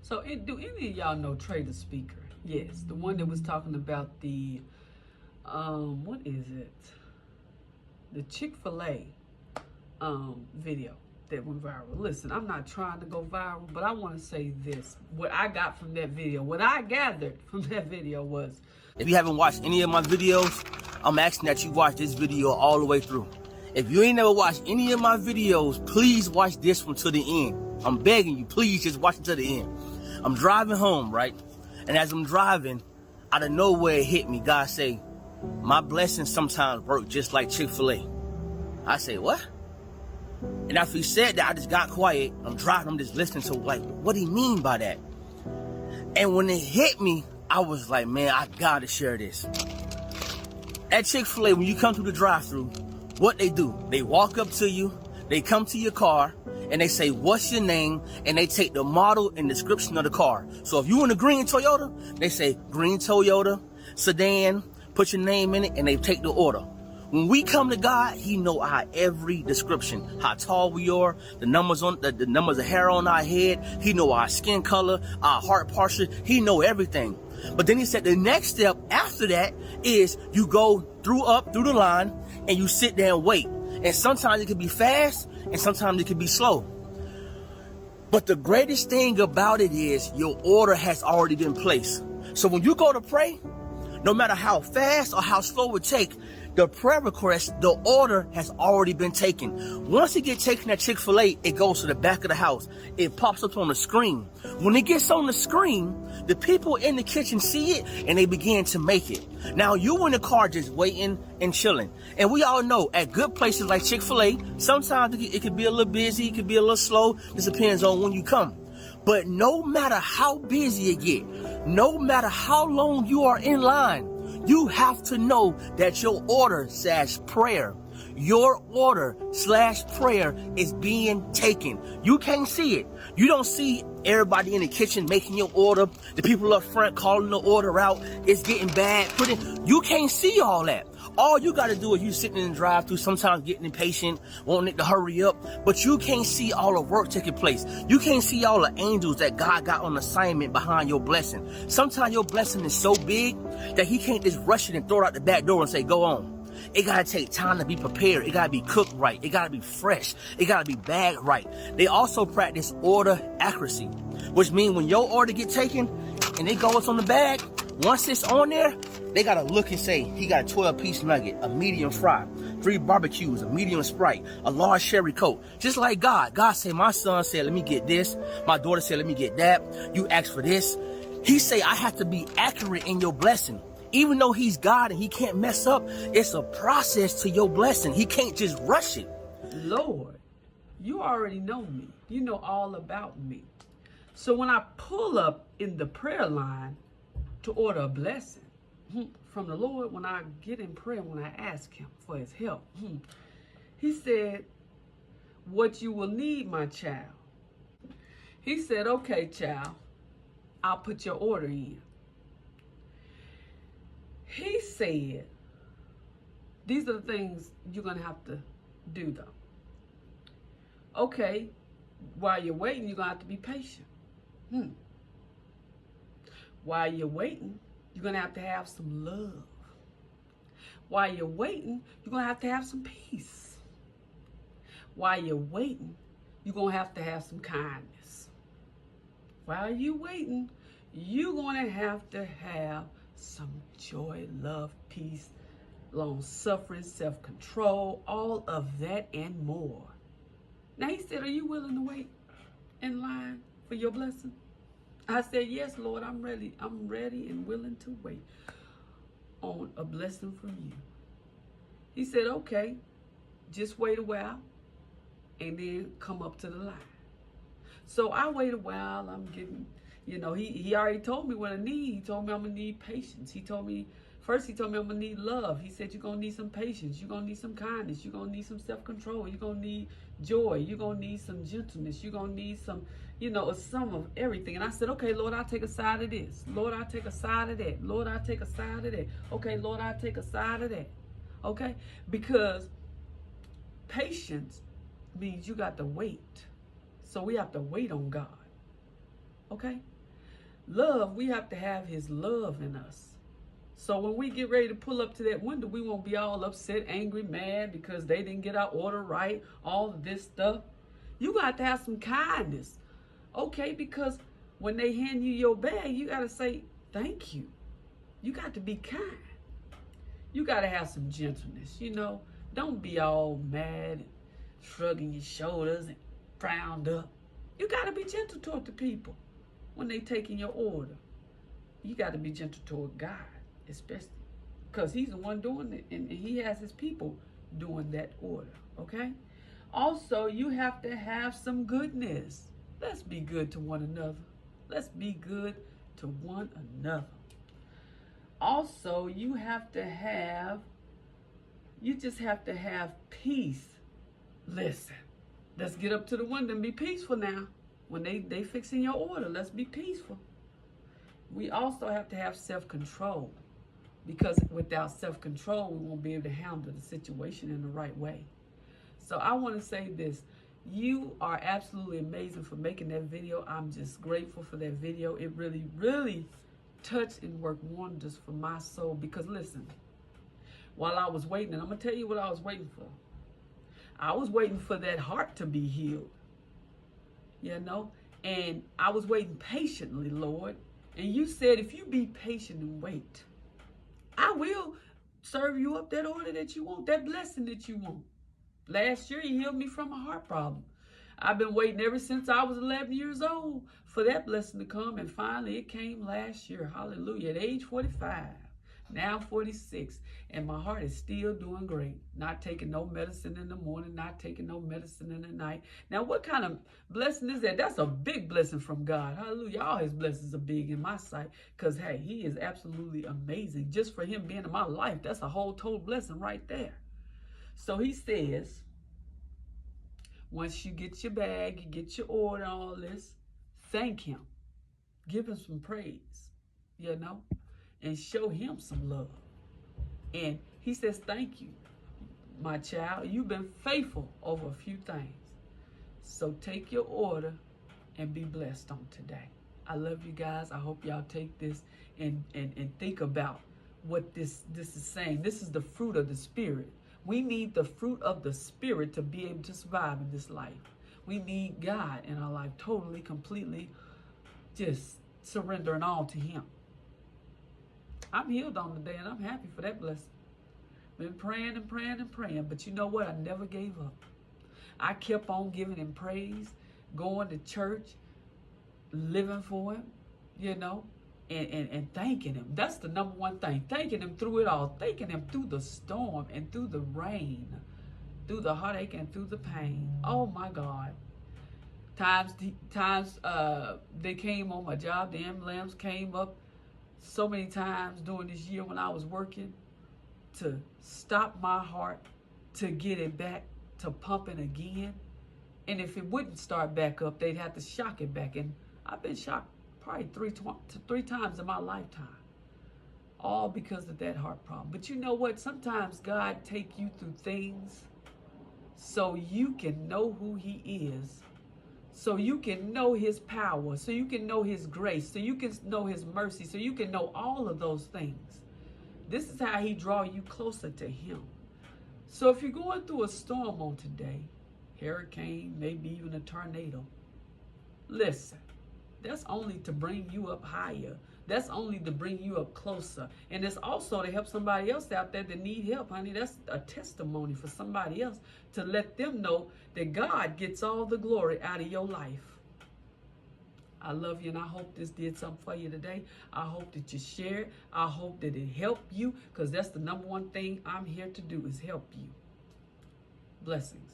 So, do any of y'all know Trey the Speaker? Yes, the one that was talking about the, what is it? The Chick-fil-A video that went viral. Listen, I'm not trying to go viral, but I want to say this. What I got from that video, what I gathered from that video was, if you haven't watched any of my videos, I'm asking that you watch this video all the way through. If you ain't never watched any of my videos, please watch this one to the end. I'm begging you, please just watch it to the end. I'm driving home, right? And as I'm driving, out of nowhere it hit me. God say, my blessings sometimes work just like Chick-fil-A. I say, what? And after he said that, I just got quiet. I'm driving, I'm just listening to like, what do he mean by that? And when it hit me, I was like, man, I gotta share this. At Chick-fil-A, when you come through the drive-thru, what they do, they walk up to you, they come to your car, and they say, what's your name? And they take the model and description of the car. So if you in a green Toyota, they say, green Toyota, sedan, put your name in it, and they take the order. When we come to God, He know our every description, how tall we are, the numbers on the numbers of hair on our head. He know our skin color, our heart posture. He know everything. But then He said the next step after that is you go up through the line and you sit there and wait. And sometimes it can be fast and sometimes it can be slow. But the greatest thing about it is your order has already been placed. So when you go to pray, no matter how fast or how slow it takes, the prayer request, the order has already been taken. Once it gets taken at Chick-fil-A, it goes to the back of the house. It pops up on the screen. When it gets on the screen, the people in the kitchen see it and they begin to make it. Now you in the car just waiting and chilling. And we all know at good places like Chick-fil-A, sometimes it could be a little busy, it could be a little slow. This depends on when you come. But no matter how busy it get, no matter how long you are in line, you have to know that your order/prayer, your order/prayer is being taken. You can't see it. You don't see everybody in the kitchen making your order, the people up front calling the order out, it's getting bad. You can't see all that. All you got to do is you sitting in the drive-thru, sometimes getting impatient, wanting it to hurry up, but you can't see all the work taking place. You can't see all the angels that God got on assignment behind your blessing. Sometimes your blessing is so big that He can't just rush it and throw it out the back door and say, go on. It got to take time to be prepared. It got to be cooked right. It got to be fresh. It got to be bagged right. They also practice order accuracy, which means when your order get taken and it goes on the bag, once it's on there, they got to look and say, he got a 12-piece nugget, a medium fry, 3 barbecues, a medium Sprite, a large sherry coke. Just like God. God said, my son said, let me get this. My daughter said, let me get that. You asked for this. He say, I have to be accurate in your blessing. Even though He's God and He can't mess up, it's a process to your blessing. He can't just rush it. Lord, you already know me. You know all about me. So when I pull up in the prayer line to order a blessing from the Lord, when I get in prayer, when I ask Him for His help, He said, what you will need, my child. He said, okay, child, I'll put your order in. He said, these are the things you're going to have to do, though. Okay, while you're waiting, you're going to have to be patient. While you're waiting, you're going to have some love. While you're waiting, you're going to have some peace. While you're waiting, you're going to have some kindness. While you're waiting, you're going to have some joy, love, peace, long-suffering, self-control, all of that and more. Now He said, are you willing to wait in line for your blessing? I said, yes, Lord, I'm ready. I'm ready and willing to wait on a blessing from you. He said, okay, just wait a while and then come up to the line. So I wait a while. I'm getting, he already told me what I need. He told me I'm going to need patience. He told me I'm going to need love. He said, you're going to need some patience. You're going to need some kindness. You're going to need some self-control. You're going to need joy. You're going to need some gentleness. You're going to need some, a sum of everything. And I said, okay, Lord, I'll take a side of this. Lord, I'll take a side of that. Lord, I'll take a side of that. Okay, Lord, I'll take a side of that. Okay? Because patience means you got to wait. So we have to wait on God. Okay? love, we have to have his love in us. So when we get ready to pull up to that window, we won't be all upset, angry, mad because they didn't get our order right, all of this stuff. You got to have some kindness, okay? Because when they hand you your bag, you got to say thank you. You got to be kind. You got to have some gentleness, you know. Don't be all mad and shrugging your shoulders and frowned up. You got to be gentle toward the people when they taking your order. You got to be gentle toward God, especially because he's the one doing it, and he has his people doing that order, okay? Also, you have to have some goodness. Let's be good to one another. Let's be good to one another. Also, you just have to have peace. Listen, let's get up to the window and be peaceful now. When they fixing your order, let's be peaceful. We also have to have self-control, because without self-control, we won't be able to handle the situation in the right way. So I want to say this. You are absolutely amazing for making that video. I'm just grateful for that video. It really, really touched and worked wonders for my soul. Because listen, while I was waiting, and I'm going to tell you what I was waiting for. I was waiting for that heart to be healed. You know? And I was waiting patiently, Lord. And you said, if you be patient and wait, I will serve you up that order that you want, that blessing that you want. Last year, he healed me from a heart problem. I've been waiting ever since I was 11 years old for that blessing to come. And finally, it came last year. Hallelujah. At age 45, now 46. And my heart is still doing great. Not taking no medicine in the morning, not taking no medicine in the night. Now, what kind of blessing is that? That's a big blessing from God. Hallelujah. All his blessings are big in my sight. Because, hey, he is absolutely amazing. Just for him being in my life, that's a whole total blessing right there. So he says, once you get your bag, you get your order, all this, thank him. Give him some praise, you know, and show him some love. And he says, thank you, my child. You've been faithful over a few things. So take your order and be blessed on today. I love you guys. I hope y'all take this and think about what this is saying. This is the fruit of the Spirit. We need the fruit of the Spirit to be able to survive in this life. We need God in our life, totally, completely, just surrendering all to him. I'm healed on the day, and I'm happy for that blessing. Been praying and praying and praying, but you know what? I never gave up. I kept on giving him praise, going to church, living for him, you know. And thanking him. That's the number one thing. Thanking him through it all. Thanking him through the storm and through the rain, through the heartache and through the pain. Oh my God. Times they came on my job. The ambulance came up so many times during this year when I was working to stop my heart, to get it back to pumping again. And if it wouldn't start back up, they'd have to shock it back. And I've been shocked probably three times in my lifetime, all because of that heart problem. But you know what? Sometimes God take you through things so you can know who he is, so you can know his power, so you can know his grace, so you can know his mercy, so you can know all of those things. This is how he draw you closer to him. So if you're going through a storm on today, hurricane, maybe even a tornado, listen. That's only to bring you up higher. That's only to bring you up closer. And it's also to help somebody else out there that need help, honey. That's a testimony for somebody else to let them know that God gets all the glory out of your life. I love you, and I hope this did something for you today. I hope that you share it. I hope that it helped you, because that's the number one thing I'm here to do, is help you. Blessings.